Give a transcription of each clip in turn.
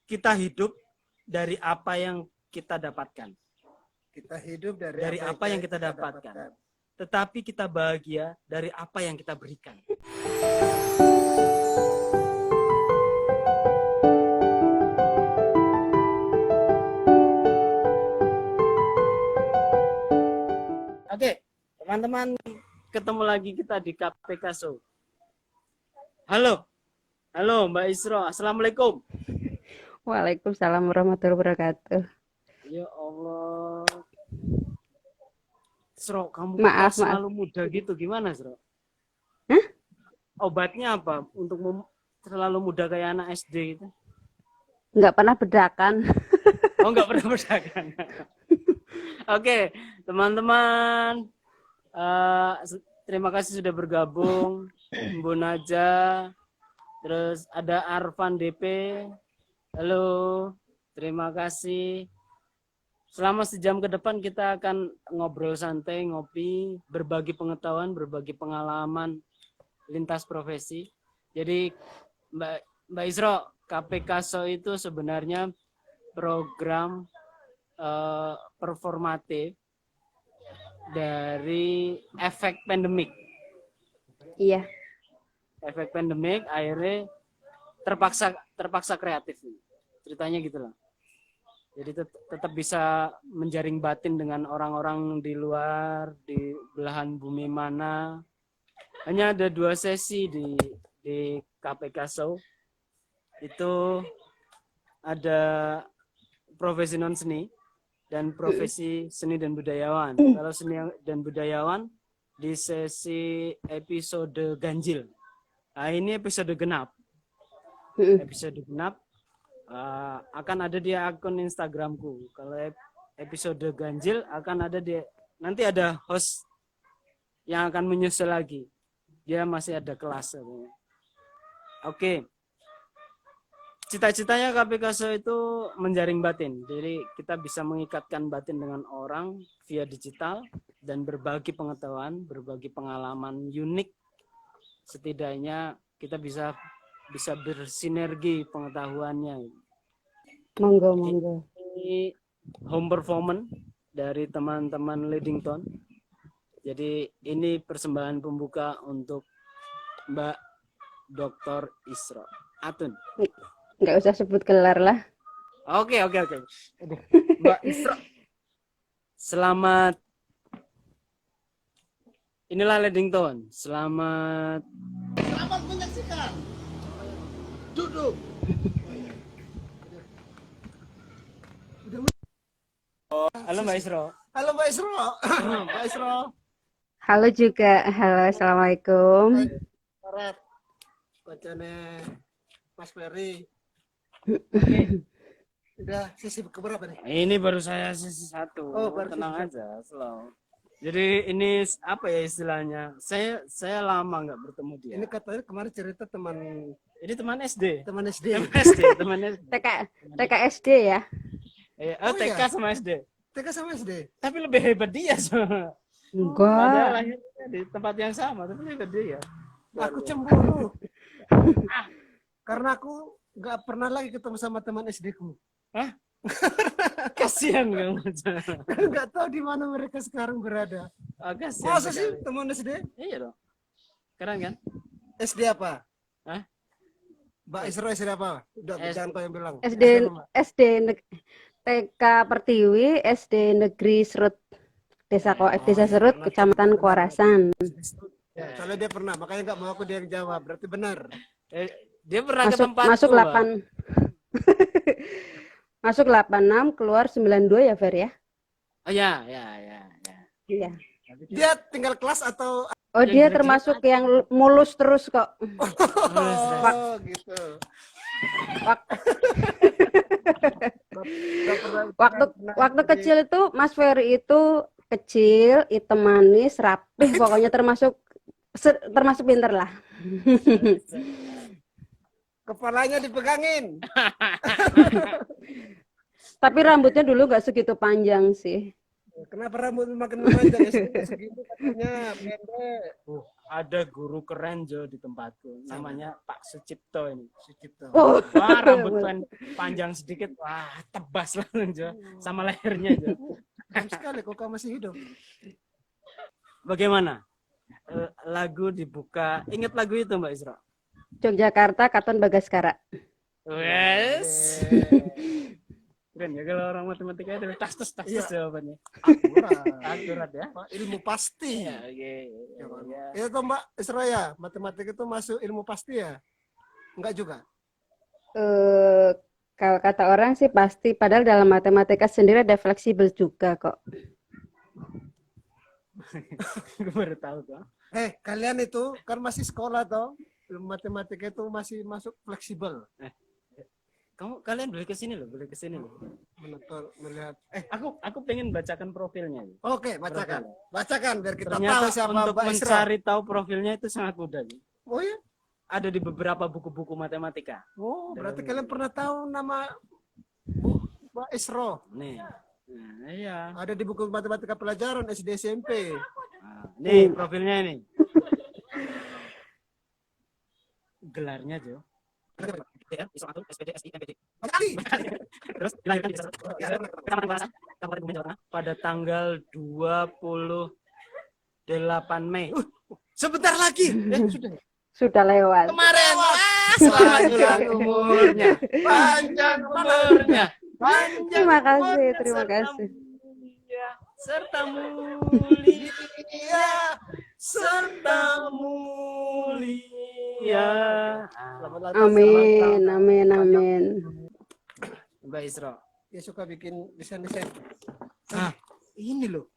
kita hidup dari apa yang kita dapatkan. Kita hidup Dari apa yang kita dapatkan. Tetapi kita bahagia dari apa yang kita berikan. Oke, teman-teman, ketemu lagi kita di KPK Show. Halo, Mbak Isro, assalamualaikum. Waalaikumsalam warahmatullahi wabarakatuh. Ya Allah, Sro, kamu Maaf. selalu muda gitu, gimana Sro? Hah? Obatnya apa untuk selalu muda kayak anak SD gitu? Nggak pernah bedakan. Oh, nggak pernah bedakan. Oke, teman-teman, terima kasih sudah bergabung. Bu Naja, terus ada Arfan DP. Halo, terima kasih. Selama sejam ke depan kita akan ngobrol santai, ngopi, berbagi pengetahuan, berbagi pengalaman lintas profesi. Jadi Mbak Isro, KPK Show itu sebenarnya program performatif dari efek pandemik. Iya. Efek pandemik akhirnya terpaksa kreatif. Ceritanya gitu loh. Jadi tetap bisa menjaring batin dengan orang-orang di luar, di belahan bumi mana. Hanya ada 2 sesi di KPK Show. Itu ada profesi non seni dan profesi seni dan budayawan. Kalau seni dan budayawan di sesi episode ganjil. Nah, ini episode genap. Episode genap akan ada di akun Instagramku. Kalau episode ganjil akan ada nanti ada host yang akan menyusul lagi. Dia masih ada kelas. Oke. Cita-citanya KPK Show itu menjaring batin. Jadi kita bisa mengikatkan batin dengan orang via digital dan berbagi pengetahuan, berbagi pengalaman unik. Setidaknya kita bisa bersinergi pengetahuannya. Monggo. Ini home performance dari teman-teman Leadington. Jadi ini persembahan pembuka untuk Mbak Dr. Isro Atun. Nggak usah sebut gelar lah. Oke. Mbak Isro, selamat. Inilah Leadington. Selamat menyaksikan. Duduk. Halo Mbak Isro. Halo Mbak Isro. Mbak Isro. Halo juga. Halo, assalamualaikum. Karet. Bacane Mas Ferry. Udah sesi keberapa nih? Ini baru saya sesi 1. Oh, baru tenang sesi aja, slow. Jadi ini apa ya istilahnya? Saya lama nggak bertemu dia. Ini katanya kemarin cerita teman SD. teman SD. Teman SD. TK SD ya? TK iya? sama SD. TK sama SD. Tapi lebih hebat dia. Padahal Enggak. lahirnya di tempat yang sama, tapi lebih hebat dia. Aku cemburu. Karena aku nggak pernah lagi ketemu sama teman SD ku. Hah? Kasihan kamu. Nggak tahu di mana mereka sekarang berada. Kasihan Masa sih sekali. teman SD? Iya dong. Keren kan? SD apa? Hah? Mbak Isro SD apa? Udah jangan kau yang bilang. SD TK Pertiwi, SD Negeri Serut, Desa Serut, Kecamatan Kuarasan. Ya, soalnya dia pernah, makanya nggak mau aku dia yang jawab. Berarti benar. Dia pernah ke tempat Masuk 8. Masuk 86, keluar 92 ya, Fer ya? Oh ya. Iya. Dia tinggal kelas atau Oh, dia termasuk yang mulus terus kok. oh, gitu. Waktu kecil itu Mas Ferry itu kecil, hitam manis, rapih, pokoknya termasuk pinter lah. Kepalanya dipegangin. Tapi rambutnya dulu nggak segitu panjang sih. Kenapa rambut makin memanjang ya? Segitu katanya pendek. Ada guru keren Jo di tempatku, namanya Pak Sucipto ini. Sucipto. Oh, Wah, rambut panjang sedikit, wah tebas langsung Jo, sama lehernya Jo. Keren sekali kok kamu masih hidup. Bagaimana? Lagu dibuka, ingat lagu itu Mbak Isra? Yogyakarta, Katon Bagaskara. Wes. Keren ya kalau orang matematika itu tas Iya. jawabannya. Akurat ya. Ilmu pasti. Iya, oke. Ya. Itu toh Mbak Isra ya, matematika itu masuk ilmu pasti ya? Enggak juga. Kalau kata orang sih pasti, padahal dalam matematika sendiri ada fleksibel juga kok. Gue baru tahu tuh. Kalian itu kan masih sekolah toh? Ilmu matematika itu masih masuk fleksibel. Kalian boleh kesini loh, boleh kesini loh. Melihat. Aku pengen bacakan profilnya. Oke, bacakan. Bacakan biar kita Ternyata tahu siapa untuk Mbak Isra. mencari tahu profilnya itu sangat mudah. Oh ya? Ada di beberapa buku-buku matematika. Oh, berarti kalian pernah tahu nama Mbak Isra. Nih. Nah, iya. Ada di buku matematika pelajaran SD SMP. Nah, nih profilnya ini. Gelarnya Jo. Ya, ISO 1, SPD, SI, MPD. Terus dilahirkan di Kecamatan Balasan, Kabupaten Kebumen, Jawa Tengah pada tanggal 28 Mei. Sebentar lagi. Sudah. Sudah lewat. Kemarin. Panjang umurnya. Panjang umurnya. Panjang Terima kasih, umurnya terima serta kasih. mulia, serta mulia, serta mulia. Amin, amin, amin. Mbak Isra. Dia suka bikin desain-desain. Ini loh,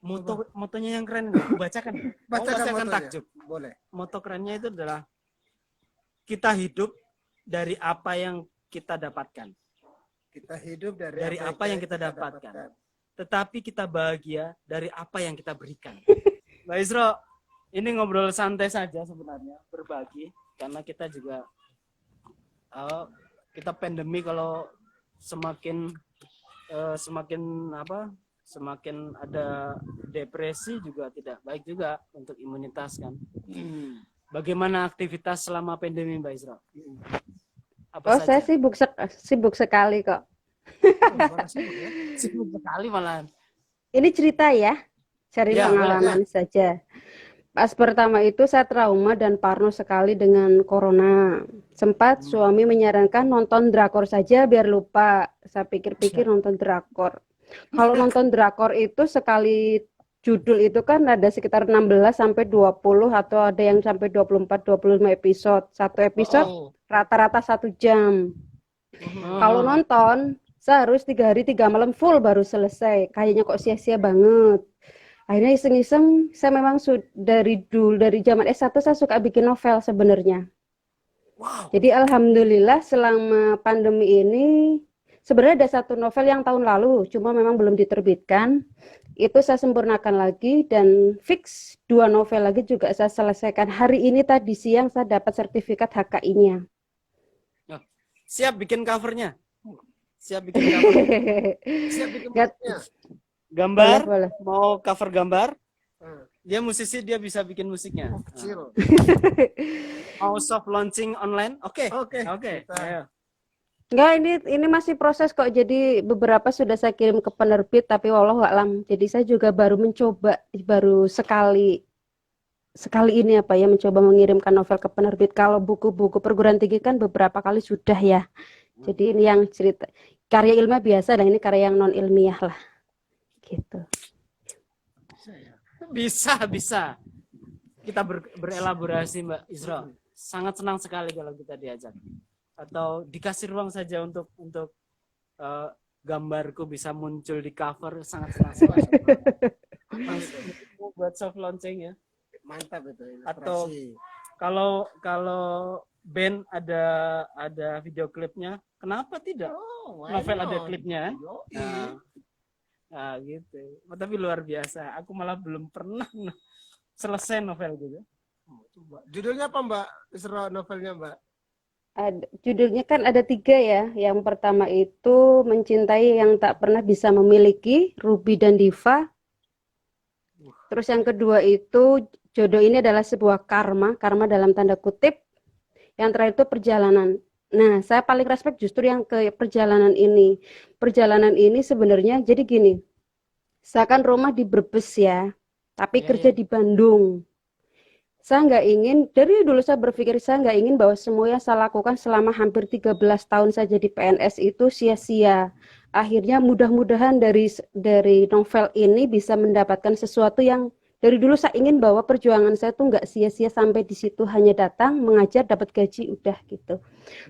motonya yang keren. Aku bacakan. Bacakan Akan motonya. takjub. Boleh. Moto kerennya itu adalah kita hidup dari apa yang kita dapatkan. Kita hidup Dari apa yang kita dapatkan. Tetapi kita bahagia dari apa yang kita berikan. Mbak Isra, ini ngobrol santai saja sebenarnya, berbagi. Karena kita juga, kita pandemi kalau semakin ada depresi juga tidak baik juga untuk imunitas kan. Bagaimana aktivitas selama pandemi Mbak Isra? Apa Saya saja? sibuk sekali kok. Sibuk sekali malahan. Ini cerita ya, cari Ya, pengalaman saja. Pas pertama itu saya trauma dan parno sekali dengan corona. Sempat suami menyarankan nonton drakor saja biar lupa. Saya pikir-pikir nonton drakor. Kalau nonton drakor itu sekali judul itu kan ada sekitar 16 sampai 20 atau ada yang sampai 24-25 episode. Satu episode rata-rata 1 jam. Kalau nonton saya harus 3 hari 3 malam full baru selesai. Kayaknya kok sia-sia banget. Akhirnya iseng-iseng, saya memang dari zaman S1 saya suka bikin novel sebenarnya. Wow. Jadi alhamdulillah selama pandemi ini sebenarnya ada satu novel yang tahun lalu, cuma memang belum diterbitkan. Itu saya sempurnakan lagi dan fix 2 novel lagi juga saya selesaikan. Hari ini tadi siang saya dapat sertifikat HKI-nya. Siap bikin covernya. Siap bikin cover. Siap bikin Nggak- moodnya. Gambar, Boleh. mau cover gambar. Hmm. Dia musisi, dia bisa bikin musiknya. Kecil. Mau soft launching online? Oke. Oke. Oke. Kita- Ayo. Enggak, ini masih proses kok. Jadi beberapa sudah saya kirim ke penerbit, tapi wallahu a'lam. Jadi saya juga baru mencoba, baru sekali ini mencoba mengirimkan novel ke penerbit. Kalau buku-buku perguruan tinggi kan beberapa kali sudah ya. Jadi ini yang cerita karya ilmiah biasa, dan ini karya yang non ilmiah lah, gitu. Bisa. Kita berelaborasi Mbak Isra. Sangat senang sekali kalau kita diajak. Atau dikasih ruang saja untuk gambarku bisa muncul di cover, sangat senang sekali. Buat soft launching ya. Mantap itu. Atau- ilustrasi. Kalau band ada video klipnya, kenapa tidak? Why Novel ada not? klipnya. Yoi. Nah, gitu. Tapi luar biasa. Aku malah belum pernah selesai novel gitu. Coba. Judulnya apa Mbak Isra novelnya Mbak? Judulnya kan ada 3 ya. Yang pertama itu Mencintai yang Tak Pernah Bisa Memiliki, Ruby dan Diva. Terus yang kedua itu jodoh ini adalah sebuah karma dalam tanda kutip. Yang terakhir itu perjalanan. Nah, saya paling respect justru yang ke perjalanan ini. Perjalanan ini sebenarnya jadi gini, saya kan rumah di Brebes ya, tapi Ya, kerja ya. di Bandung. Saya nggak ingin, dari dulu saya berpikir saya nggak ingin bahwa semua yang saya lakukan selama hampir 13 tahun saya jadi PNS itu sia-sia. Akhirnya mudah-mudahan dari novel ini bisa mendapatkan sesuatu yang dari dulu saya ingin bahwa perjuangan saya tuh nggak sia-sia sampai di situ hanya datang, mengajar, dapat gaji, udah gitu.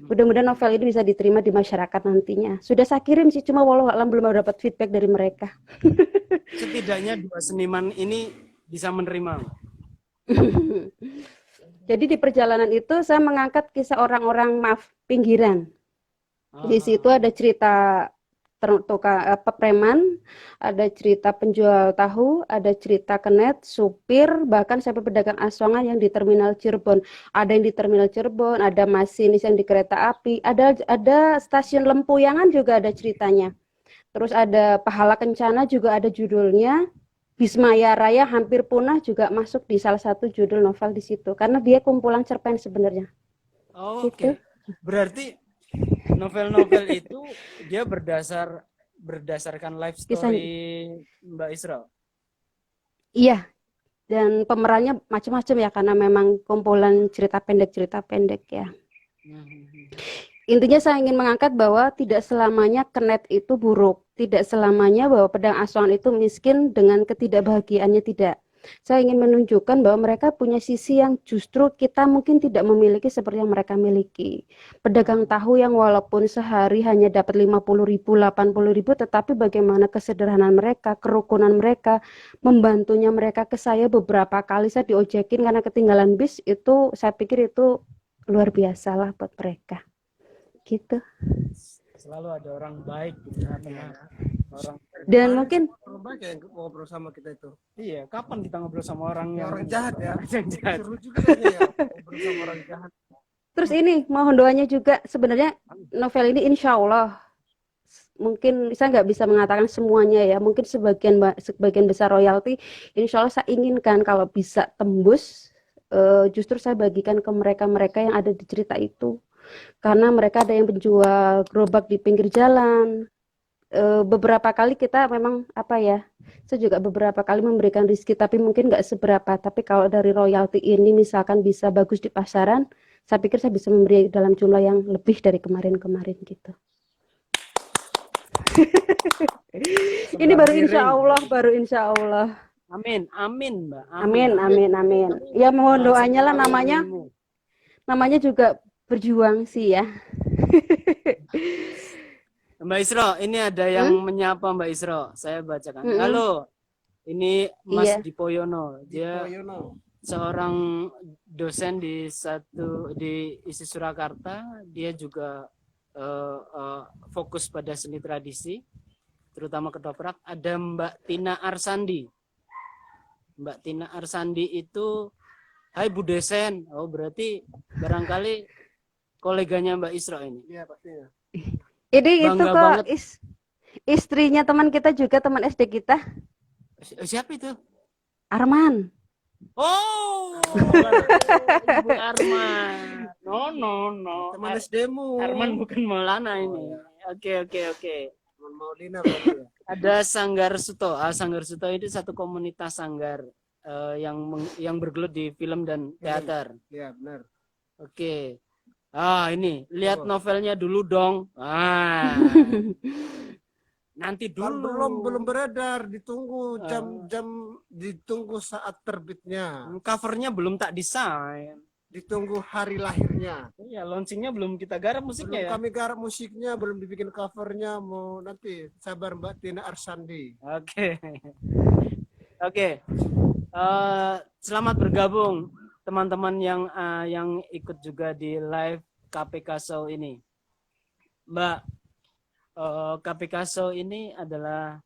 Mudah-mudahan novel ini bisa diterima di masyarakat nantinya. Sudah saya kirim sih, cuma walau alam belum dapat feedback dari mereka. Setidaknya dua seniman ini bisa menerima. Jadi di perjalanan itu saya mengangkat kisah orang-orang pinggiran. Di situ Ah, ada cerita preman, ada cerita penjual tahu, ada cerita kenet, supir, bahkan sampai pedagang asongan yang di terminal Cirebon. Ada yang di terminal Cirebon, ada masinis yang di kereta api, ada stasiun Lempuyangan juga ada ceritanya. Terus ada Pahala Kencana juga ada judulnya. Bismaya Raya hampir punah juga masuk di salah satu judul novel di situ karena dia kumpulan cerpen sebenarnya. Gitu. oke. Berarti novel-novel itu dia berdasarkan life Kisah story Mbak Isra. iya dan pemerannya macam-macam ya karena memang kumpulan cerita pendek ya. Hmm. Intinya saya ingin mengangkat bahwa tidak selamanya kenet itu buruk, tidak selamanya bahwa pedang asongan itu miskin dengan ketidakbahagiaannya, tidak. Saya ingin menunjukkan bahwa mereka punya sisi yang justru kita mungkin tidak memiliki seperti yang mereka miliki. Pedagang tahu yang walaupun sehari hanya dapat 50.000, 80.000, tetapi bagaimana kesederhanaan mereka, kerukunan mereka, membantunya mereka ke saya beberapa kali saya diojekin karena ketinggalan bis, itu saya pikir itu luar biasa lah buat mereka. Gitu. Selalu ada orang baik di tengah-tengah orang. Dan Kemarin mungkin orang banyak yang ngobrol sama kita itu. Iya, kapan kita ngobrol sama orang Ya, yang orang jahat ya. yang jahat? Seru juga kayaknya ya ngobrol sama orang jahat. terus ini mohon doanya juga sebenarnya novel ini insya Allah mungkin saya nggak bisa mengatakan semuanya ya, mungkin sebagian besar royalti insya Allah saya inginkan kalau bisa tembus, justru saya bagikan ke mereka-mereka yang ada di cerita itu karena mereka ada yang penjual gerobak di pinggir jalan. Beberapa kali kita memang apa ya, saya juga beberapa kali memberikan rezeki tapi mungkin nggak seberapa, tapi kalau dari royalti ini misalkan bisa bagus di pasaran, saya pikir saya bisa memberi dalam jumlah yang lebih dari kemarin-kemarin gitu. Ini Sebelah baru insya miring. Allah, baru insya Allah. Amin, amin, Mbak. Amin, amin, amin. Ya mohon Nah, doanya lah, semoga namanya aminmu. juga berjuang sih ya. Mbak Isro, ini ada yang Hmm? menyapa Mbak Isro. Saya bacakan. Mm-mm. Halo, ini Mas Iya. Dipoyono. Dia Oh, you know. seorang dosen di ISI Surakarta. Dia juga fokus pada seni tradisi, terutama ketoprak. Ada Mbak Tina Arsandi. Mbak Tina Arsandi itu, hai Bu Desen. Oh, berarti barangkali koleganya Mbak Isro ini. Iya pastinya. Ini itu Bangga kok banget. istrinya teman kita juga, teman SD kita, Siapa itu? Arman. Oh, Ibu Arman. No. Teman SD-mu. Arman bukan Maulana ini. Oke. Teman Maulina berarti ya. Ada Sanggar Suto. Sanggar Suto itu satu komunitas sanggar yang bergelut di film dan teater. Iya benar. Oke. Ini lihat Oh. novelnya dulu dong. Nanti Kan dulu. belum beredar, ditunggu jam ditunggu saat terbitnya, Covernya belum tak desain. ditunggu hari lahirnya. Iya, launchingnya belum kita garap Belum musiknya ya. kami garap musiknya, belum dibikin covernya, mau nanti sabar Mbak Tina Arsandi. Oke. Selamat bergabung teman-teman yang ikut juga di live KPK Show ini. Mbak, KPK Show ini adalah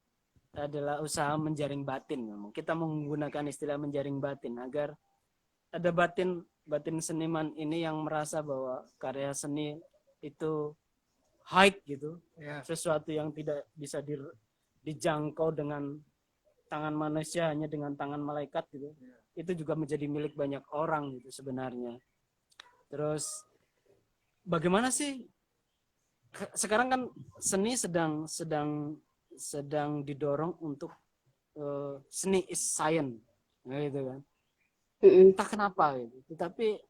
usaha menjaring batin. Kita menggunakan istilah menjaring batin agar ada batin seniman ini yang merasa bahwa karya seni itu high gitu, Ya. sesuatu yang tidak bisa dijangkau dengan tangan manusia hanya dengan tangan malaikat gitu. Itu juga menjadi milik banyak orang gitu sebenarnya. Terus bagaimana sih sekarang kan seni sedang didorong untuk seni is science gitu kan. Mm-mm. Entah kenapa gitu. Tetapi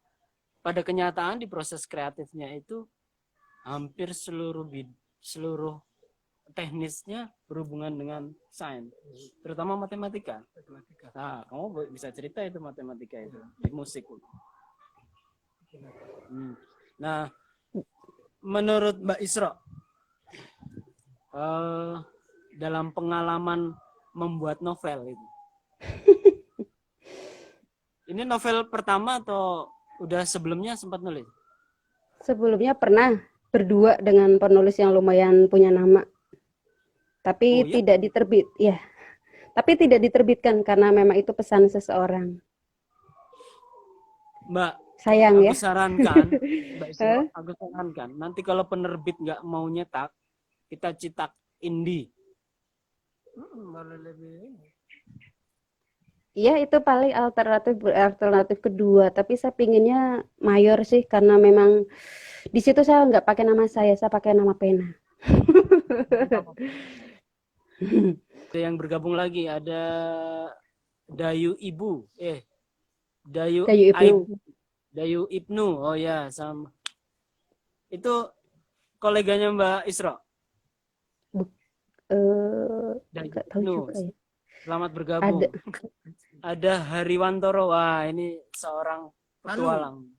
pada kenyataan di proses kreatifnya itu hampir seluruh teknisnya berhubungan dengan sains, terutama matematika. Nah, kamu bisa cerita itu matematika itu di musik. Nah, menurut Mbak Isra, dalam pengalaman membuat novel itu, ini novel pertama atau udah sebelumnya sempat nulis? Sebelumnya pernah berdua dengan penulis yang lumayan punya nama, tapi Oh, ya? tidak diterbit, ya. Tapi tidak diterbitkan karena memang itu pesan seseorang. Mbak, Sayang aku ya. sarankan, Mbak Isra, aku sarankan nanti kalau penerbit nggak mau nyetak, kita cetak indie. Malah lebih Iya, itu paling alternatif kedua. Tapi saya pinginnya mayor sih karena memang di situ saya nggak pakai nama saya pakai nama pena. Ada yang bergabung lagi, ada Dayu Ibu, Dayu Dayu Ibnu. Dayu Ibnu, oh ya, sama. Itu koleganya Mbak Isra. Dayu Nggak tahu Ibnu, juga ya. selamat bergabung. Ada. Ada Hariwantoro, wah ini seorang petualang.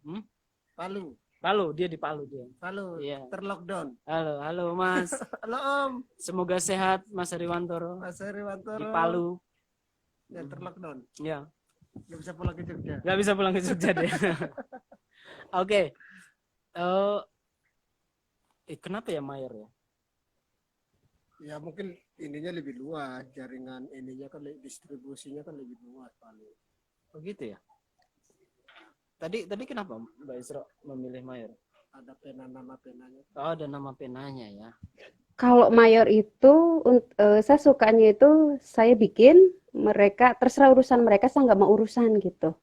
Palu, Palu, dia di Palu dia. Palu, Iya. terlockdown. Halo Mas. Halo Om, Semoga sehat Mas Hariwantoro Mas Heriwantoro. di Palu. Ya terlockdown, Ya, nggak bisa pulang ke Jogja. nggak bisa pulang ke Jogja deh. Oke. Kenapa ya Mayor ya? Ya mungkin ininya lebih luas, jaringan ininya kan distribusinya kan lebih luas Palu. Oh gitu ya. Tadi kenapa Mbak Isra memilih Mayor? Ada nama penanya. Oh, ada nama penanya ya. Kalau mayor itu saya sukanya itu saya bikin mereka terserah urusan mereka, saya nggak mau urusan gitu.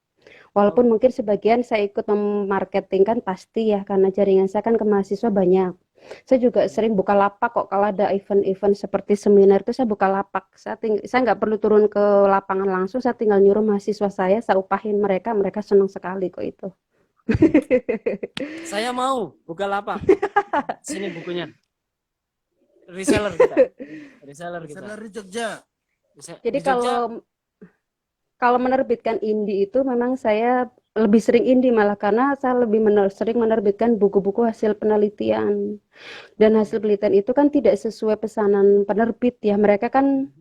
Walaupun mungkin sebagian saya ikut memarketingkan pasti ya karena jaringan saya kan ke mahasiswa banyak. Saya juga sering buka lapak kok kalau ada event-event seperti seminar itu saya buka lapak. Saya nggak perlu turun ke lapangan langsung, saya tinggal nyuruh mahasiswa saya upahin mereka, mereka senang sekali kok itu. Saya mau buka lapak. Sini bukunya. Reseller kita. Reseller kita. Reseller di Jogja. Jadi Di Jogja, kalau menerbitkan indie itu memang saya lebih sering indie malah karena saya lebih sering menerbitkan buku-buku hasil penelitian. Dan hasil penelitian itu kan tidak sesuai pesanan penerbit ya. Mereka kan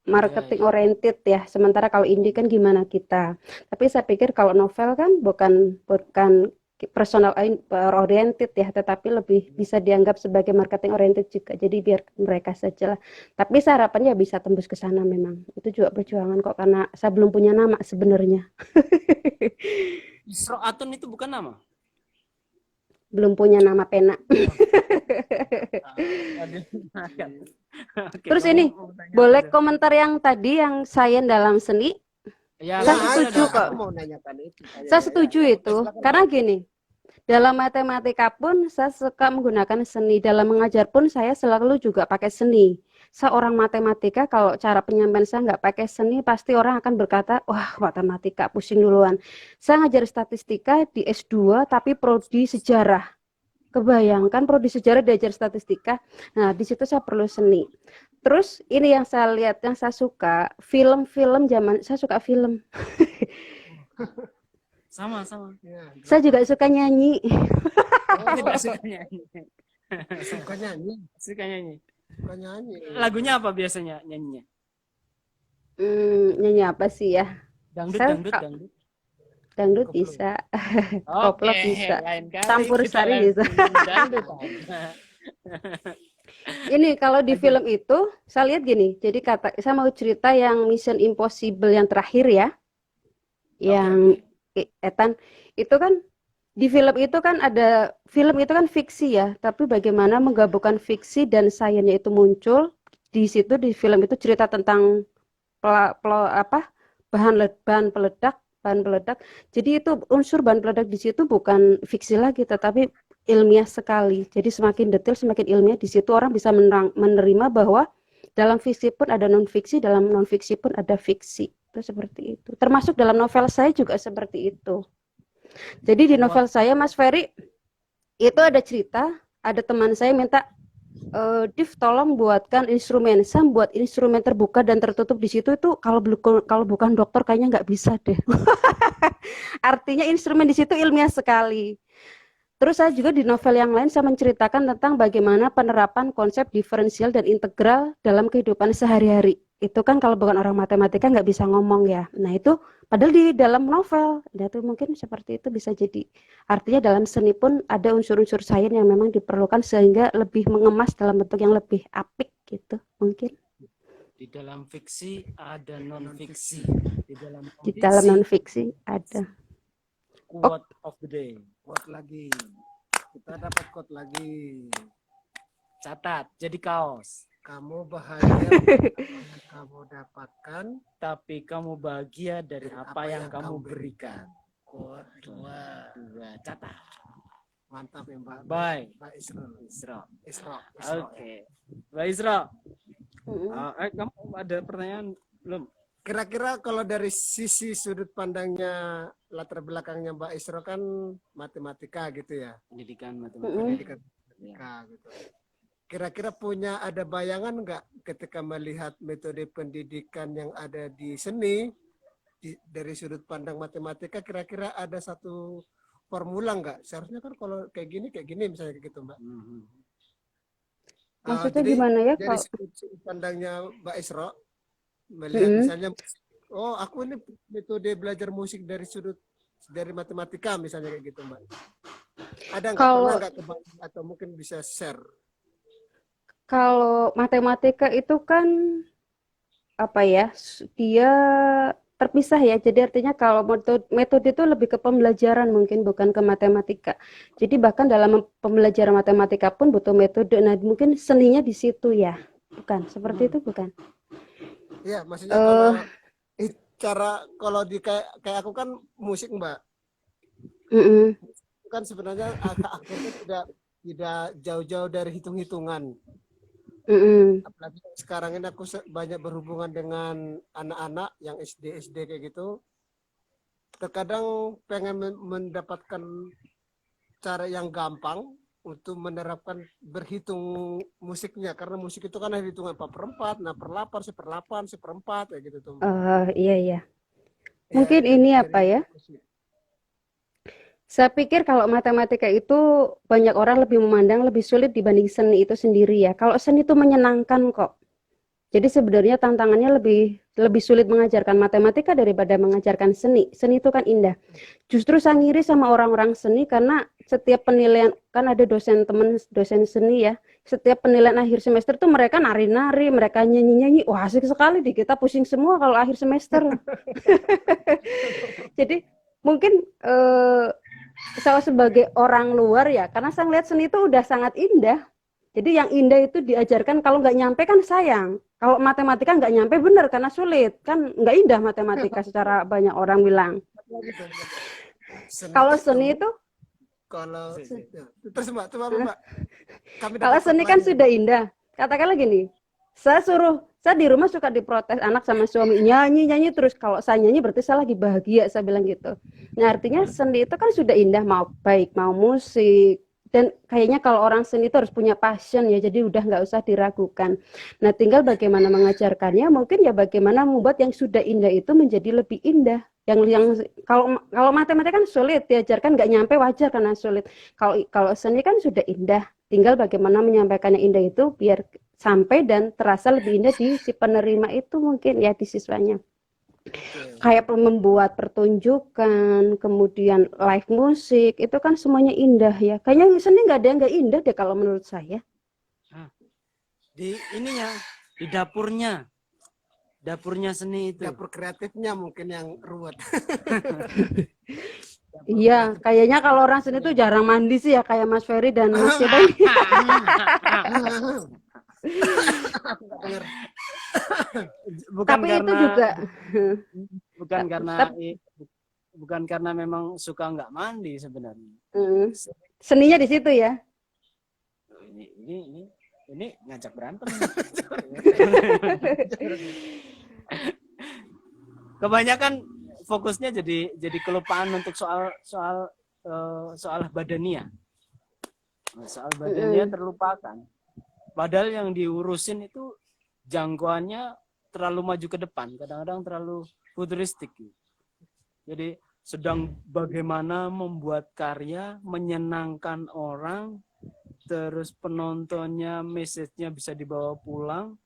marketing oriented ya. Sementara kalau indie kan gimana kita. Tapi saya pikir kalau novel kan bukan personal oriented ya, tetapi lebih bisa dianggap sebagai marketing oriented juga. Jadi biar mereka saja lah. Tapi saya harapannya bisa tembus ke sana memang. Itu juga perjuangan kok karena saya belum punya nama sebenarnya. Isra Atun itu bukan nama. Belum punya nama pena. Oke, Terus ini boleh komentar yang tadi yang sains dalam seni? Ya, Saya boleh, setuju boleh. kok. Aku mau nanyakan itu. Saya setuju itu karena gini. Dalam matematika pun saya suka menggunakan seni. Dalam mengajar pun saya selalu juga pakai seni. Seorang matematika kalau cara penyampaian saya nggak pakai seni pasti orang akan berkata, wah matematika pusing duluan. Saya ngajar statistika di S2 tapi prodi sejarah. Kebayangkan prodi sejarah diajar statistika. Nah di situ saya perlu seni. Terus ini yang saya lihat, yang saya suka, film-film zaman, saya suka film. Sama. Ya, Saya juga suka nyanyi. Tidak suka nyanyi. suka nyanyi, Suka nyanyi. suka nyanyi. Lagunya apa biasanya nyanyinya? Nyanyi apa sih ya? Dangdut, Saya- dangdut. Dangdut bisa. Koplo bisa. lain kali Campur kita sari bisa. dangdut. Ini kalau di film itu, saya lihat gini. Jadi saya mau cerita yang Mission Impossible yang terakhir ya. Yang Ethan itu kan di film itu kan film itu kan fiksi ya, tapi bagaimana menggabungkan fiksi dan sainsnya itu muncul di situ di film itu cerita tentang bahan peledak. Jadi itu unsur bahan peledak di situ bukan fiksi lagi, tetapi ilmiah sekali. Jadi semakin detail, semakin ilmiah. Di situ orang bisa menerima bahwa dalam fiksi pun ada non fiksi, dalam non fiksi pun ada fiksi. Itu seperti itu. Termasuk dalam novel saya juga seperti itu. Jadi di novel saya, Mas Ferry, itu ada cerita, ada teman saya minta, Div tolong buatkan instrumen. Saya buat instrumen terbuka dan tertutup di situ itu kalau bukan dokter kayaknya nggak bisa deh. Artinya instrumen di situ ilmiah sekali. Terus saya juga di novel yang lain saya menceritakan tentang bagaimana penerapan konsep diferensial dan integral dalam kehidupan sehari-hari. Itu kan kalau bukan orang matematika nggak bisa ngomong ya. Nah itu padahal di dalam novel. Nah itu mungkin seperti itu bisa jadi. Artinya dalam seni pun ada unsur-unsur sains yang memang diperlukan sehingga lebih mengemas dalam bentuk yang lebih apik gitu mungkin. Di dalam fiksi ada non fiksi. Di dalam Di dalam non fiksi ada. quote of the day. Quote lagi. Kita dapat quote lagi. Catat, jadi kaos. Kamu bahagia dengan apa yang kamu dapatkan, Tapi kamu bahagia dari apa yang kamu berikan. quote 2. Dua, catat. Mantap ya Mbak. Bye. Mbak Isra. Isra. Isra. Oke. Mbak Isra, Mm-mm. kamu ada pertanyaan belum? Kira-kira kalau dari sisi sudut pandangnya latar belakangnya Mbak Isra kan matematika gitu ya. Pendidikan matematika. Pendidikan matematika gitu. Kira-kira punya ada bayangan nggak ketika melihat metode pendidikan yang ada di seni dari sudut pandang matematika, kira-kira ada satu formula nggak? Seharusnya kan kalau kayak gini misalnya kayak gitu Mbak. Maksudnya Jadi gimana ya dari kalau sudut pandangnya Mbak Isra melihat misalnya, oh aku ini metode belajar musik dari matematika misalnya kayak gitu Mbak. Ada nggak, pernah nggak kebayang atau mungkin bisa share? Kalau matematika itu kan apa ya, dia terpisah ya. Jadi artinya kalau metode itu lebih ke pembelajaran mungkin bukan ke matematika. Jadi bahkan dalam pembelajaran matematika pun butuh metode. Nah mungkin seninya di situ ya, bukan seperti itu bukan? Iya, maksudnya kalau kalau di kayak aku kan musik Mbak, itu kan sebenarnya akhirnya tidak jauh-jauh dari hitung-hitungan. Apalagi sekarang ini aku banyak berhubungan dengan anak-anak yang SD kayak gitu. Terkadang pengen mendapatkan cara yang gampang untuk menerapkan berhitung musiknya, karena musik itu kan ada hitungan 4/4, nah per 8, 1/8, 1/4 kayak gitu tuh. Iya. Mungkin ini apa ya? Saya pikir kalau matematika itu banyak orang lebih memandang lebih sulit dibanding seni itu sendiri ya. Kalau seni itu menyenangkan kok. Jadi sebenarnya tantangannya lebih sulit mengajarkan matematika daripada mengajarkan seni. Seni itu kan indah. Justru saya ngiri sama orang-orang seni karena setiap penilaian, kan ada dosen seni ya. Setiap penilaian akhir semester tuh mereka nari-nari, mereka nyanyi-nyanyi. Wah, asik sekali di kita pusing semua kalau akhir semester. Jadi mungkin saya sebagai orang luar ya, karena saya ngeliat seni itu udah sangat indah. Jadi yang indah itu diajarkan, kalau nggak nyampe kan sayang. Kalau matematika nggak nyampe bener karena sulit. Kan nggak indah matematika secara banyak orang bilang. Kalau seni itu, kalau terus Mbak, Mbak. Kalau seni kan sudah indah. Katakanlah gini, saya di rumah suka diprotes anak sama suami nyanyi terus. Kalau saya nyanyi berarti saya lagi bahagia, saya bilang gitu. Nah artinya seni itu kan sudah indah, mau musik, dan kayaknya kalau orang seni itu harus punya passion ya, jadi udah nggak usah diragukan. Nah tinggal bagaimana mengajarkannya, mungkin ya bagaimana membuat yang sudah indah itu menjadi lebih indah. Yang kalau matematika kan sulit diajarkan, nggak nyampe wajar karena sulit. Kalau seni kan sudah indah, tinggal bagaimana menyampaikannya indah itu biar sampai dan terasa lebih indah di si penerima itu, mungkin ya di siswanya. Kayak membuat pertunjukan, kemudian live musik, itu kan semuanya indah ya. Kayaknya seni nggak ada yang nggak indah deh kalau menurut saya. Di ininya, di dapurnya seni itu. Dapur kreatifnya mungkin yang ruwet. Iya, kayaknya kalau orang seni itu jarang mandi sih ya, kayak Mas Ferry dan Mas Siapa. dengar. Bukan Tapi itu karena juga bukan karena Tep- bukan karena memang suka nggak mandi sebenarnya. mm, seninya di situ ya. Ini ngajak berantem. Kebanyakan fokusnya jadi kelupaan untuk soal badania. Soal badania terlupakan. Padahal yang diurusin itu jangkauannya terlalu maju ke depan, kadang-kadang terlalu futuristik. Jadi sedang bagaimana membuat karya menyenangkan orang, terus penontonnya message-nya bisa dibawa pulang.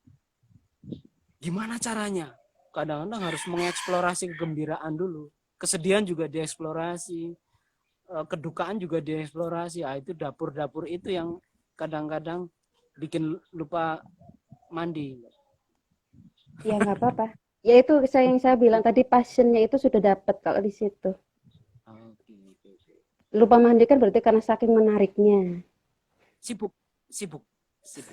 Gimana caranya? Kadang-kadang harus mengeksplorasi kegembiraan dulu. Kesedihan juga dieksplorasi, kedukaan juga dieksplorasi. Itu dapur-dapur itu yang kadang-kadang bikin lupa mandi. Ya nggak apa-apa. Ya itu yang saya bilang tadi, passionnya itu sudah dapat kalau di situ. Oke. Lupa mandi kan berarti karena saking menariknya. Sibuk.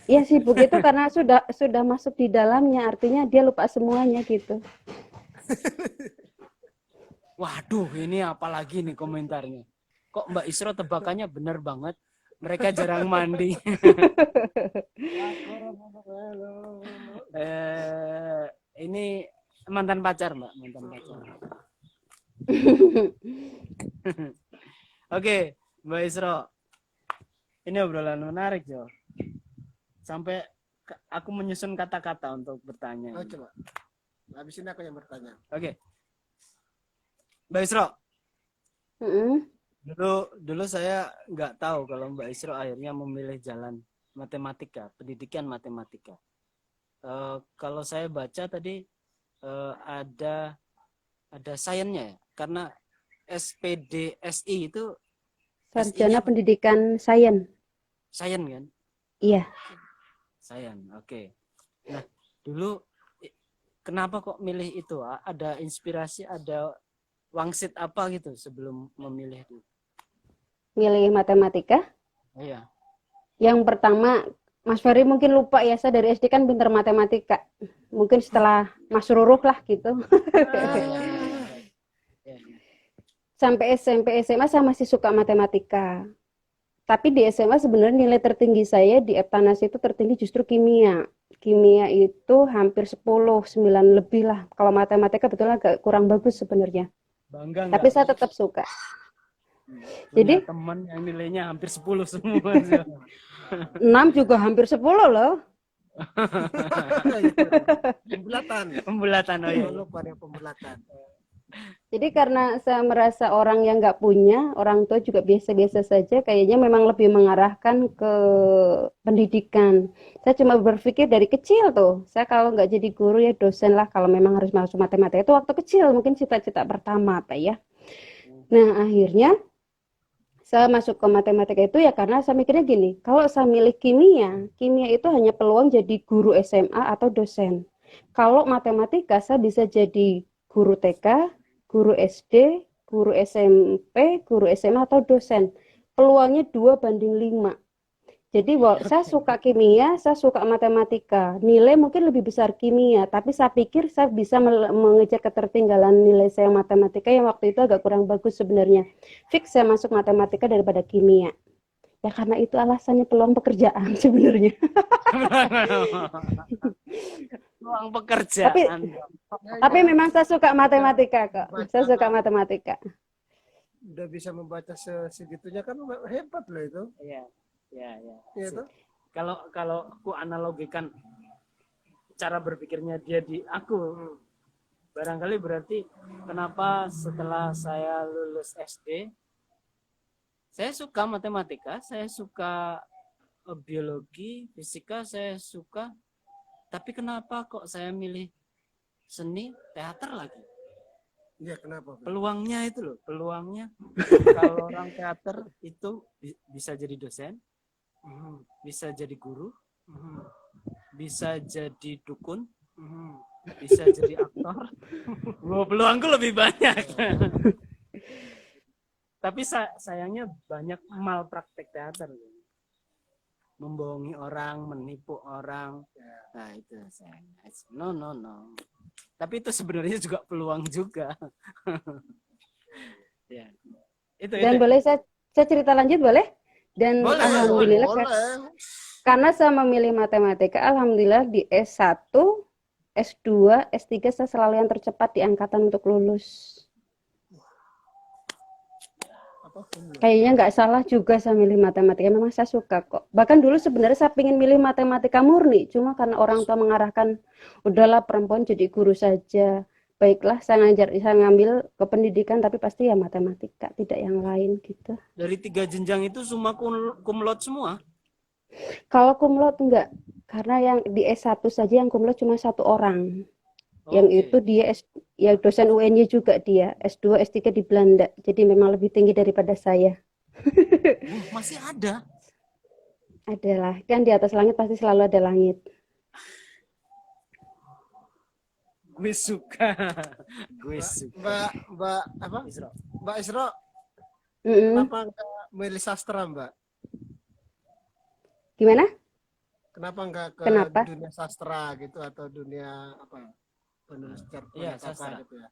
Ya sibuk itu karena sudah masuk di dalamnya, artinya dia lupa semuanya gitu. Waduh, ini apalagi nih komentarnya. Kok Mbak Isro tebakannya benar banget. Mereka jarang mandi. Ini mantan pacar, Mbak, mantan pacar. Oke, Mbak Isro. Ini obrolan menarik, Jo. Sampai aku menyusun kata-kata untuk bertanya. Oh, coba. Habis ini aku yang bertanya. Oke. Mbak Isro. Dulu saya nggak tahu kalau Mbak Isro akhirnya memilih jalan matematika, pendidikan matematika. Kalau saya baca tadi ada sainsnya ya, karena SPDSI itu Sarjana SI-nya Pendidikan Sains. sains kan? Iya. Sains, oke. Nah, dulu kenapa kok milih itu? Ada inspirasi, ada wangsit apa gitu sebelum memilih itu? Milih matematika. Oh, iya. Yang pertama, Mas Ferry mungkin lupa ya, saya dari SD kan pinter matematika. Mungkin setelah Mas Ruruh lah gitu. Sampai SMP, SMA saya masih suka matematika. Tapi di SMA sebenarnya nilai tertinggi saya di Eptanas itu tertinggi justru kimia. Kimia itu hampir 10, 9 lebih lah. Kalau matematika betul agak kurang bagus sebenarnya. Bangga Tapi nggak? saya tetap suka. Punya Jadi teman yang nilainya hampir 10 semua. 6 juga hampir 10 loh. Pembulatan. Oh iya. Lupa ada pembulatan. Jadi karena saya merasa orang yang nggak punya, orang tua juga biasa-biasa saja, kayaknya memang lebih mengarahkan ke pendidikan. Saya cuma berpikir dari kecil tuh, saya kalau nggak jadi guru ya dosen lah, kalau memang harus masuk matematika. Itu waktu kecil, mungkin cita-cita pertama apa ya. Nah akhirnya saya masuk ke matematika itu ya karena saya mikirnya gini, kalau saya milih kimia, kimia itu hanya peluang jadi guru SMA atau dosen. Kalau matematika saya bisa jadi guru TK, guru SD, guru SMP, guru SMA atau dosen. Peluangnya 2:5. Jadi saya suka kimia, saya suka matematika. Nilai mungkin lebih besar kimia, tapi saya pikir saya bisa mengejar ketertinggalan nilai saya matematika yang waktu itu agak kurang bagus sebenarnya. Fix saya masuk matematika daripada kimia. Ya karena itu alasannya peluang pekerjaan sebenarnya. Peluang pekerjaan. Tapi memang saya suka matematika kok. Saya suka matematika. Udah bisa membaca segitunya kan hebat loh itu. Iya. Ya. Iya tuh. Kalau aku analogikan cara berpikirnya dia di aku, barangkali berarti kenapa setelah saya lulus SD, saya suka matematika, saya suka biologi, fisika, saya suka, tapi kenapa kok saya milih seni, teater lagi? Iya, kenapa? Peluangnya itu loh, peluangnya kalau orang teater itu bisa jadi dosen, bisa jadi guru, bisa jadi dukun, bisa jadi aktor. Peluangku lebih banyak. Tapi sayangnya banyak malpraktek teater. membohongi orang, menipu orang. Nah, itu saya. No, no, no. Tapi itu sebenarnya juga peluang juga. Ya. Dan Itu. boleh saya cerita lanjut boleh? Dan Boleh, alhamdulillah boleh. karena saya memilih matematika, alhamdulillah di S1, S2, S3 saya selalu yang tercepat di angkatan untuk lulus. Kayaknya nggak salah juga saya milih matematika, memang saya suka kok. Bahkan dulu sebenarnya saya pengen milih matematika murni, cuma karena orang tua mengarahkan, udahlah perempuan jadi guru saja. Baiklah, saya ngambil ke pendidikan, tapi pasti ya matematika, tidak yang lain gitu. Dari 3 jenjang itu semua cum laude semua. Kalau cum laude enggak, karena yang di S1 saja yang cum laude cuma 1 orang. Yang Oke. itu dia ya dosen UN-nya juga dia, S2, S3 di Belanda. Jadi memang lebih tinggi daripada saya. Masih ada. Adalah, kan di atas langit pasti selalu ada langit. Gue suka. Mbak Isra. Mbak Isro, Mm-mm. kenapa nggak milih sastra, Mbak? Gimana? Kenapa nggak ke Kenapa? dunia sastra gitu atau dunia apa? Penulis cerpen Iya, atau apa sastra. gitu ya?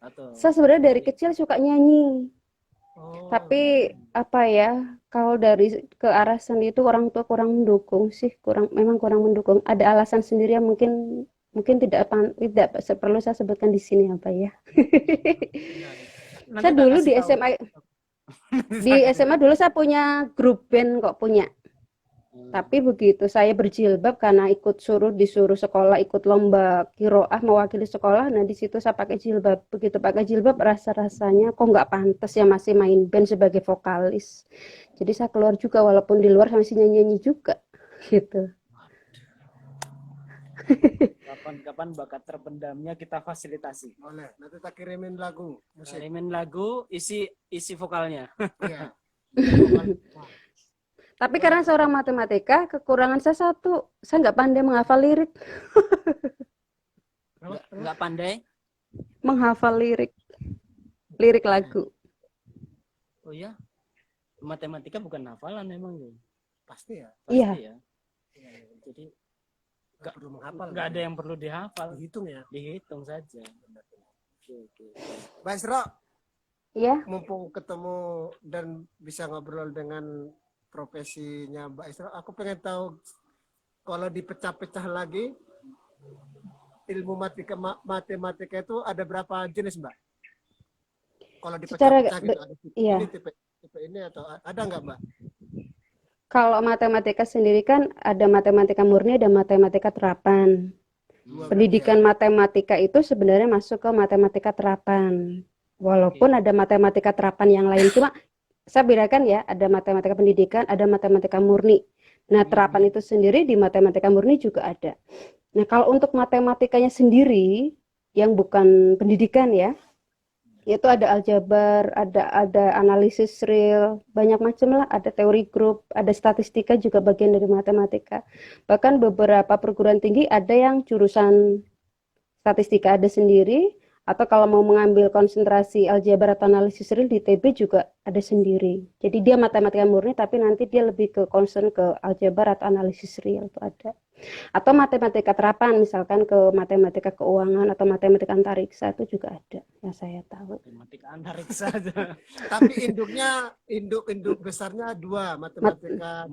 Atau Saya sebenarnya dari kecil suka nyanyi. Oh, Tapi apa ya, kalau dari ke arah seni itu orang tua kurang mendukung sih, memang kurang mendukung. Ada alasan sendiri yang mungkin tidak perlu saya sebutkan di sini apa ya. nanti Saya tak dulu kasih di tahu. SMA dulu saya punya grup band kok punya. Tapi begitu saya berjilbab karena disuruh sekolah ikut lomba kiroah mewakili sekolah, nah di situ saya pakai jilbab. Begitu pakai jilbab rasanya kok nggak pantas ya masih main band sebagai vokalis. Jadi saya keluar juga walaupun di luar saya masih nyanyi juga gitu. kapan-kapan bakat terpendamnya kita fasilitasi. Boleh, nanti tak kirimin lagu musik. Kirimin lagu isi vokalnya. Iya. Tapi karena seorang matematika, kekurangan saya satu, saya nggak pandai menghafal lirik. Nggak pandai. Menghafal lirik lagu. Oh ya, matematika bukan hafalan emang ya. Pasti ya. Pasti Iya. ya. Jadi Nggak perlu menghafal. nggak ada yang perlu dihafal, Dihitung ya. dihitung saja. Oke. Mbak Isro, Iya. mumpung ketemu dan bisa ngobrol dengan profesinya Mbak Isro, aku pengen tahu kalau dipecah-pecah lagi ilmu matematika itu ada berapa jenis, Mbak? Kalau dipecah-pecah gitu, ada tipe iya. ini, tipe ini atau ada nggak, Mbak? Kalau matematika sendiri kan ada matematika murni, ada matematika terapan. Pendidikan matematika itu sebenarnya masuk ke matematika terapan. Walaupun ada matematika terapan yang lain, cuma saya bedakan ya, ada matematika pendidikan, ada matematika murni. Nah, terapan itu sendiri di matematika murni juga ada. Nah, kalau untuk matematikanya sendiri yang bukan pendidikan ya, yaitu ada aljabar, ada analisis real, banyak macam lah, ada teori grup, ada statistika juga bagian dari matematika. Bahkan beberapa perguruan tinggi ada yang jurusan statistika ada sendiri, atau kalau mau mengambil konsentrasi aljabar atau analisis real di ITB juga ada sendiri. Jadi dia matematika murni tapi nanti dia lebih ke concern ke aljabar atau analisis real itu ada. Atau matematika terapan misalkan ke matematika keuangan atau matematika antariksa itu juga ada yang saya tahu. Matematika antariksa aja. Tapi induk besarnya dua, matematika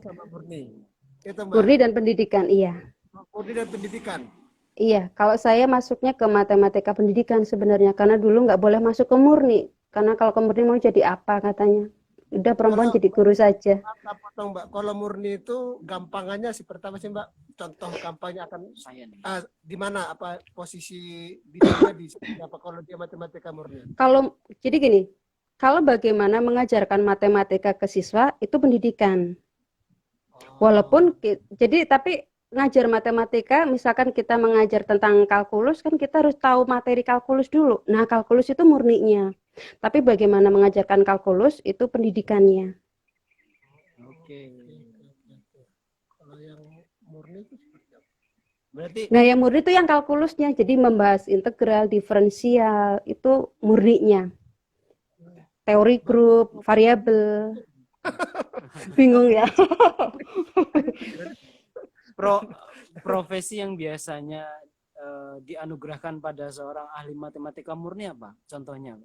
sama murni. Itu, Mbak. Murni dan pendidikan, iya. Murni dan pendidikan. Iya, kalau saya masuknya ke matematika pendidikan sebenarnya karena dulu nggak boleh masuk ke murni. Karena kalau ke murni mau jadi apa katanya. Udah perempuan jadi guru saja. Potong, Mbak. Kalau murni itu gampangannya seperti apa sih, Mbak? Contoh kampanye akan di mana apa posisi bidangnya di apa kalau dia matematika murni? Jadi gini, kalau bagaimana mengajarkan matematika ke siswa itu pendidikan. Walaupun tapi ngajar matematika, misalkan kita mengajar tentang kalkulus, kan kita harus tahu materi kalkulus dulu. Nah, kalkulus itu murninya. Tapi bagaimana mengajarkan kalkulus, itu pendidikannya. Oke. Kalau yang murni itu seperti apa? Berarti Nah, yang murni itu yang kalkulusnya. Jadi membahas integral, diferensial, itu murninya. Teori grup, variabel. Bingung ya. Profesi yang biasanya dianugerahkan pada seorang ahli matematika murni apa? Contohnya?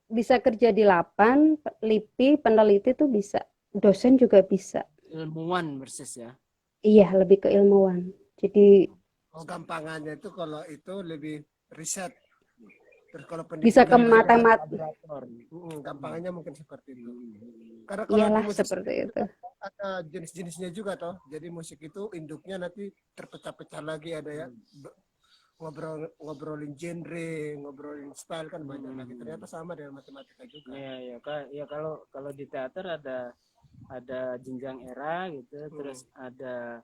Bisa kerja di lapan, LIPI, peneliti tuh bisa. Dosen juga bisa. Ilmuwan persis ya. Iya, lebih ke ilmuwan. Jadi Oh, gampangannya itu kalau itu lebih riset. Terus kalau bisa ke pendidikan matematika. Laborator. gampangannya mungkin seperti itu. Karena kalau di Iyalah musik seperti sendiri itu. ada jenis-jenisnya juga toh. Jadi musik itu induknya nanti terpecah-pecah lagi, ada ya ngobrolin genre, ngobrolin style kan banyak lagi. Ternyata sama dengan matematika juga. Ya, ya kalau di teater ada jenjang era gitu, terus ada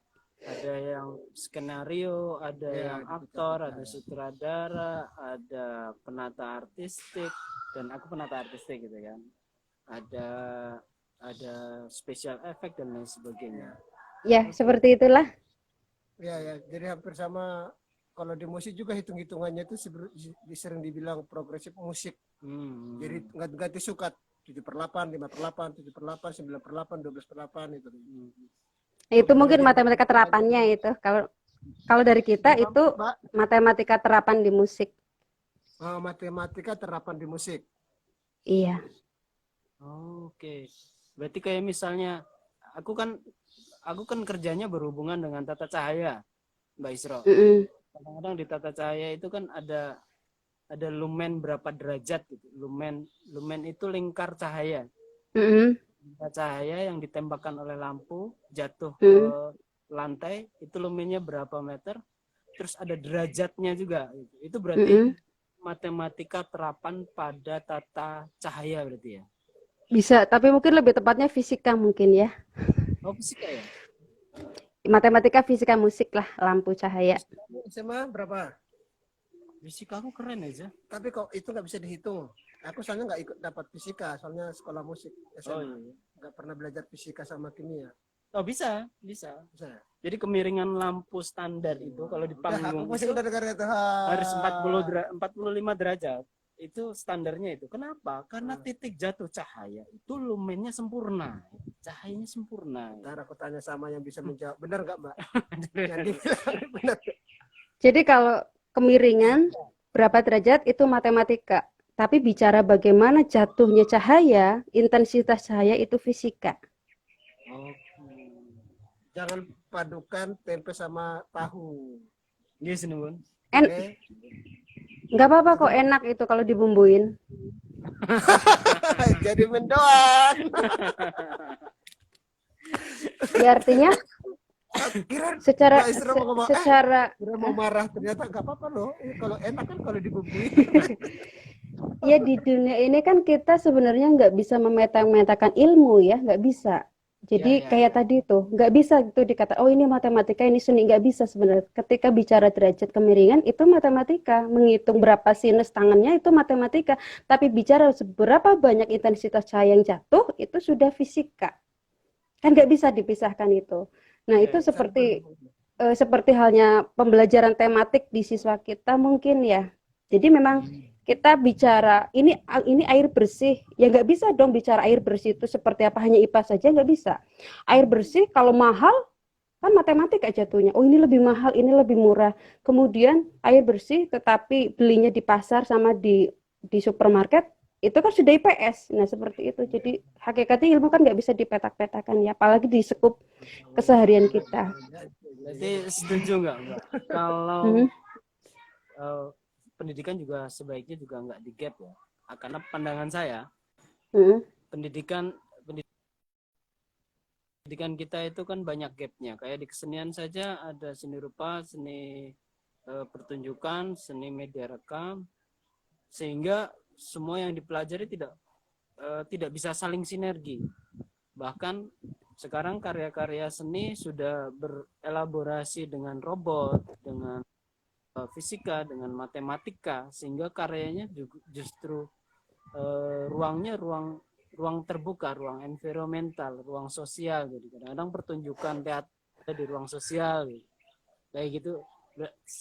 yang skenario, ada Ya, yang aktor, ada sutradara, ada penata artistik, dan aku penata artistik gitu kan. Ada special effect dan lain sebagainya. Ya, seperti itulah. Ya, jadi hampir sama. Kalau di musik juga hitung-hitungannya itu sering dibilang progresif musik. Jadi ganti sukat 7/8, 5/8, 7/8, 9/8, 12/8 itu. Itu mungkin matematika terapannya itu. Kalau dari kita itu matematika terapan di musik. Matematika terapan di musik. Iya. Oke. Berarti kayak misalnya aku kan kerjanya berhubungan dengan tata cahaya, Mbak Isro. Kadang-kadang di tata cahaya itu kan ada lumen berapa derajat gitu. Lumen itu lingkar cahaya. Cahaya yang ditembakkan oleh lampu jatuh ke lantai itu lumennya berapa meter, terus ada derajatnya juga. Itu berarti matematika terapan pada tata cahaya berarti ya. Bisa, tapi mungkin lebih tepatnya fisika mungkin ya. Oh, fisika ya. Matematika, fisika, musik lah, lampu cahaya. SMA berapa? Fisika aku keren aja. Tapi kok itu nggak bisa dihitung. Aku soalnya nggak ikut dapat fisika, soalnya sekolah musik SMA. Oh iya. Nggak pernah belajar fisika sama kimia. Oh bisa. Jadi kemiringan lampu standar itu kalau di panggung Aku itu udah dengar itu. harus 45 derajat. Itu standarnya itu. Kenapa? Karena titik jatuh cahaya itu lumennya sempurna. Cahayanya sempurna. Ntar aku tanya sama yang bisa menjawab. Benar nggak, Mbak? Yang dibilang benar. Jadi kalau kemiringan berapa derajat itu matematika. Tapi bicara bagaimana jatuhnya cahaya, intensitas cahaya itu fisika. Jangan padukan tempe sama tahu. Yes, Nun. Nggak apa-apa kok, enak itu kalau dibumbuin. Jadi mendoan. Ya artinya secara mau marah, ternyata nggak apa-apa loh. Kalau enak kan kalau dibumbuin. Ya di dunia ini kan kita sebenarnya nggak bisa memeta-metakan ilmu ya, nggak bisa. Jadi kayak tadi tuh, nggak bisa itu dikata, oh ini matematika, ini seni, nggak bisa sebenarnya. Ketika bicara derajat kemiringan, itu matematika. Menghitung berapa sinus tangannya, itu matematika. Tapi bicara seberapa banyak intensitas cahaya yang jatuh, itu sudah fisika. Kan nggak bisa dipisahkan itu. Nah itu seperti halnya pembelajaran tematik di siswa kita mungkin ya. Jadi memang kita bicara ini air bersih, ya nggak bisa dong bicara air bersih itu seperti apa, hanya IPA saja nggak bisa. Air bersih kalau mahal kan matematika jatuhnya, oh ini lebih mahal, ini lebih murah. Kemudian air bersih tetapi belinya di pasar sama di supermarket, itu kan sudah IPS. Nah seperti itu. Jadi hakikatnya ilmu kan nggak bisa dipetak-petakan ya, apalagi di skup keseharian kita. Jadi setuju nggak Mbak? Kalau pendidikan juga sebaiknya juga nggak di gap ya, karena pandangan saya pendidikan kita itu kan banyak gapnya. Kayak di kesenian saja ada seni rupa, seni pertunjukan, seni media rekam, sehingga semua yang dipelajari tidak bisa saling sinergi. Bahkan sekarang karya-karya seni sudah berelaborasi dengan robot, dengan fisika, dengan matematika, sehingga karyanya justru ruangnya ruang terbuka, ruang environmental, ruang sosial. Jadi kadang-kadang pertunjukan teater di ruang sosial kayak gitu.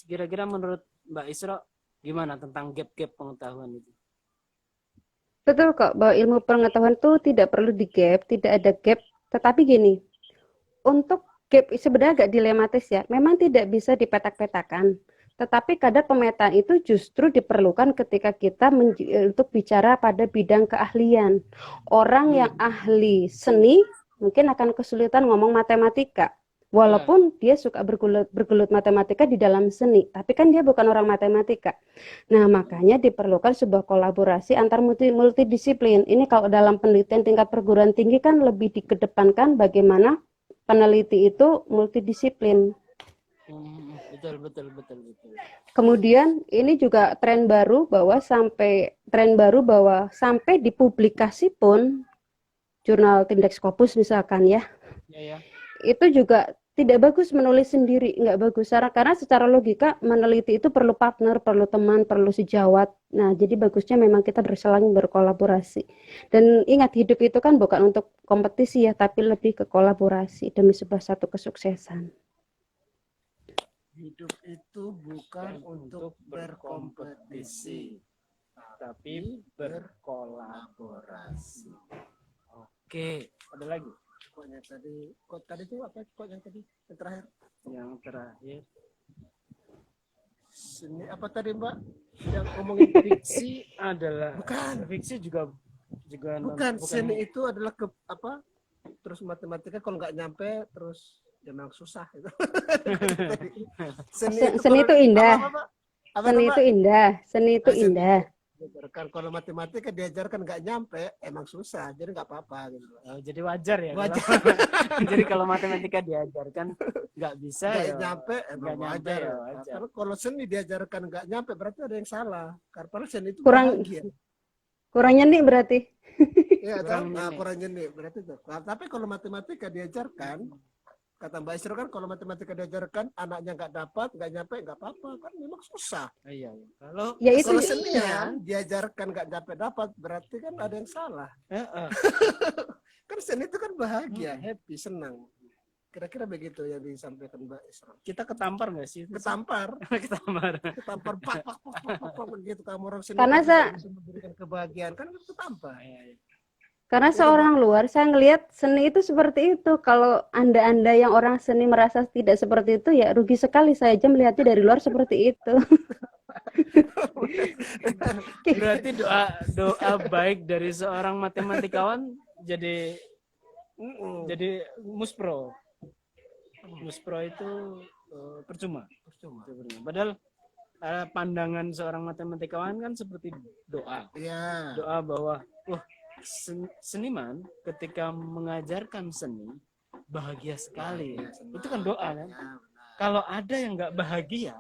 Kira-kira menurut Mbak Isro gimana tentang gap-gap pengetahuan itu? Betul kok, bahwa ilmu pengetahuan itu tidak perlu di-gap, tidak ada gap. Tetapi gini, untuk gap sebenarnya agak dilematis ya. Memang tidak bisa dipetak-petakan. Tetapi kadar pemetaan itu justru diperlukan ketika kita untuk bicara pada bidang keahlian. Orang yang ahli seni mungkin akan kesulitan ngomong matematika. Walaupun dia suka bergelut matematika di dalam seni, tapi kan dia bukan orang matematika. Nah, makanya diperlukan sebuah kolaborasi antar multidisiplin. Ini kalau dalam penelitian tingkat perguruan tinggi kan lebih dikedepankan bagaimana peneliti itu multidisiplin. Betul. Kemudian ini juga tren baru bahwa sampai di publikasi pun jurnal Index Scopus misalkan ya. Ya. Itu juga tidak bagus menulis sendiri, nggak bagus karena secara logika meneliti itu perlu partner, perlu teman, perlu sejawat. Nah, jadi bagusnya memang kita berselang berkolaborasi. Dan ingat, hidup itu kan bukan untuk kompetisi ya, tapi lebih ke kolaborasi demi sebuah satu kesuksesan. Hidup itu bukan untuk berkompetisi, tapi berkolaborasi. Oke, ada lagi? Pokoknya tadi itu apa? Pokoknya tadi yang terakhir. Yang terakhir. Seni apa tadi Mbak? Yang ngomongin Fiksi adalah. Bukan. Fiksi juga bukan. Seni itu adalah apa? Terus matematika kalau nggak nyampe terus memang susah itu. Seni itu indah. Seni itu indah. Diajarkan kalau matematika diajarkan nggak nyampe emang susah, jadi nggak apa-apa gitu. Jadi wajar ya. Wajar. Jadi kalau matematika diajarkan nggak bisa nggak ya. nyampe emang wajar. Ya, wajar. Karena kalau seni diajarkan nggak nyampe berarti ada yang salah. Karena seni itu kurang nyeni berarti. Iya, kurang nyeni berarti itu. Tapi kalau matematika diajarkan, kata Mbak Isro kan kalau matematika diajarkan anaknya nggak dapat, nggak nyampe, nggak apa-apa kan memang susah. Iya. Kalau seni diajarkan nggak nyampe dapat berarti kan ada yang salah. Kan seni itu kan bahagia, happy, senang. Kira-kira begitu yang disampaikan Mbak Isro. Kita ketampar nggak sih? Ketampar, pak begitu kamu orang seni. Karena bisa memberikan kebahagiaan kan ketampar. Karena seorang luar, saya ngelihat seni itu seperti itu. Kalau Anda yang orang seni merasa tidak seperti itu, ya rugi sekali. Saya aja melihatnya dari luar seperti itu. Berarti doa baik dari seorang matematikawan jadi muspro. Muspro itu percuma. Padahal pandangan seorang matematikawan kan seperti doa. Iya. Doa bahwa seniman ketika mengajarkan seni bahagia sekali. Itu kan doa kan. Kalau ada yang nggak bahagia,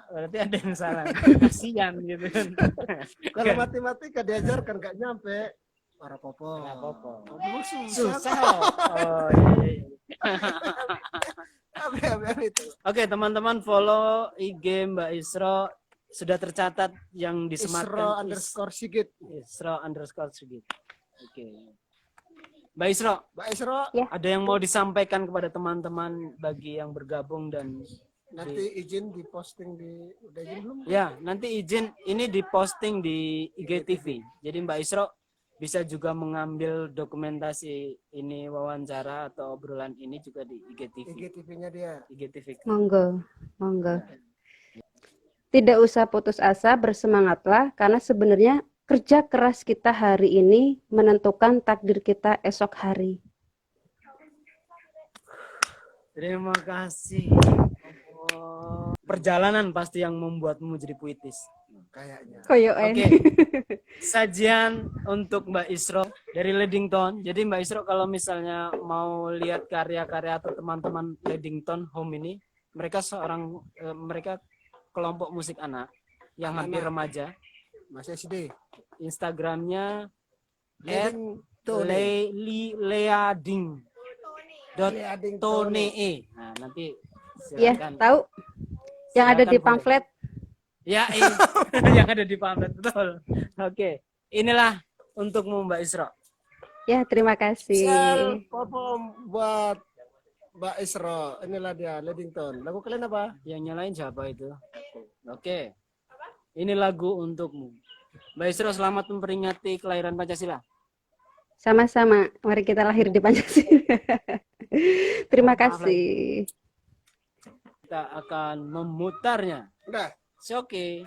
berarti ada yang salah. Kasihan gitu kan. Kalau matematika diajarkan nggak nyampe, para popo. Susah. Oke, teman-teman follow IG Mbak Isro. Sudah tercatat yang disematkan _Sigit. Isro_Sigit. Oke. Mbak Isro, ya. ada yang mau disampaikan kepada teman-teman bagi yang bergabung dan nanti izin diposting udah izin belum? Ya, nanti izin ini diposting di IGTV. Jadi Mbak Isro bisa juga mengambil dokumentasi ini wawancara atau obrolan ini juga di IGTV. IGTV-nya dia. IGTV. Monggo. Tidak usah putus asa, bersemangatlah karena sebenarnya kerja keras kita hari ini menentukan takdir kita esok hari. Terima kasih. Perjalanan pasti yang membuatmu jadi puitis. Kayaknya. Oke. Sajian untuk Mbak Isro dari Ledington. Jadi Mbak Isro kalau misalnya mau lihat karya-karya atau teman-teman Ledington Home ini, mereka kelompok musik anak yang hampir remaja. Masih SD. Instagramnya @leading.tone. Nah, nanti silakan. Ya, tahu. Yang ada di pamflet. Ya, yang ada di pamflet, betul. Oke. Inilah untukmu Mbak Isro. Ya, terima kasih. Perform buat Mbak Isro. Inilah dia, Ledington. Lagu kalian apa? Yang nyalain siapa itu? Oke. Ini lagu untukmu. Mbak Isro, selamat memperingati kelahiran Pancasila. Sama-sama, mari kita lahir di Pancasila. Terima Maaf lagi. kasih. Kita akan memutarnya. Udah. Oke.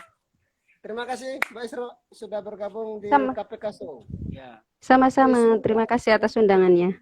Terima kasih Mbak Isro sudah bergabung di Sama. KPK Show. Ya. Sama-sama, terima kasih atas undangannya.